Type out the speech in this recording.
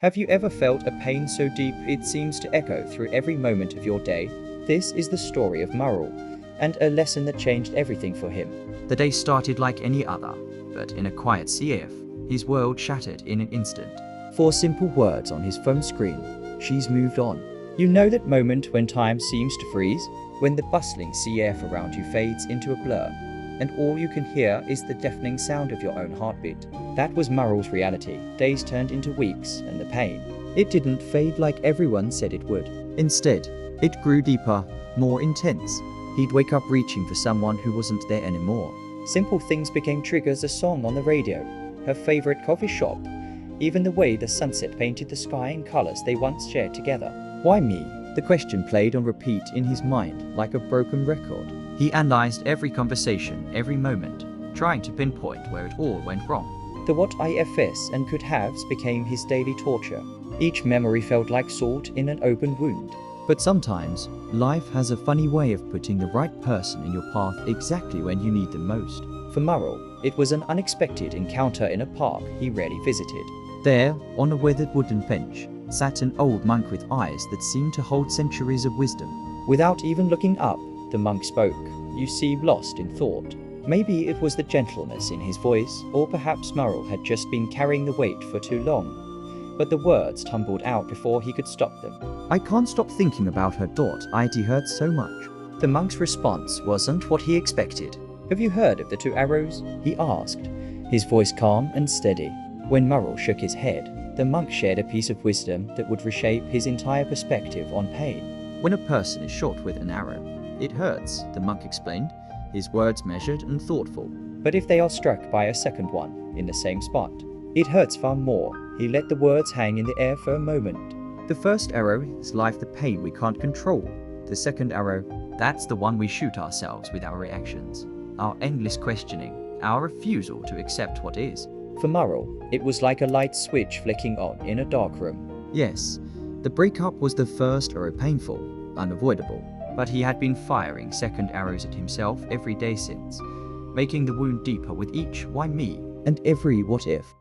Have you ever felt a pain so deep it seems to echo through every moment of your day? This is the story of Murrell, and a lesson that changed everything for him. The day started like any other, but in a quiet CF, his world shattered in an instant. 4 simple words on his phone screen. She's moved on. You know that moment when time seems to freeze? When the bustling CF around you fades into a blur, and all you can hear is the deafening sound of your own heartbeat. That was Murrell's reality. Days turned into weeks, and the pain, it didn't fade like everyone said it would. Instead, it grew deeper, more intense. He'd wake up reaching for someone who wasn't there anymore. Simple things became triggers: a song on the radio, her favorite coffee shop, even the way the sunset painted the sky in colors they once shared together. Why me? The question played on repeat in his mind like a broken record. He analyzed every conversation, every moment, trying to pinpoint where it all went wrong. The what ifs and could haves became his daily torture. Each memory felt like salt in an open wound. But sometimes, life has a funny way of putting the right person in your path exactly when you need them most. For Murrell, it was an unexpected encounter in a park he rarely visited. There, on a weathered wooden bench, sat an old monk with eyes that seemed to hold centuries of wisdom. Without even looking up, the monk spoke. You seem lost in thought. Maybe it was the gentleness in his voice, or perhaps Murrell had just been carrying the weight for too long. But the words tumbled out before he could stop them. I can't stop thinking about her. It hurts so much. The monk's response wasn't what he expected. Have you heard of the 2 arrows? He asked, his voice calm and steady. When Murrell shook his head, the monk shared a piece of wisdom that would reshape his entire perspective on pain. When a person is shot with an arrow, it hurts, the monk explained, his words measured and thoughtful. But if they are struck by a second one, in the same spot, it hurts far more. He let the words hang in the air for a moment. The first arrow is life, the pain we can't control. The second arrow, that's the one we shoot ourselves with our reactions, our endless questioning, our refusal to accept what is. For Murrell, it was like a light switch flicking on in a dark room. Yes, the breakup was the first arrow, painful, unavoidable. But he had been firing second arrows at himself every day since, making the wound deeper with each why me and every what if.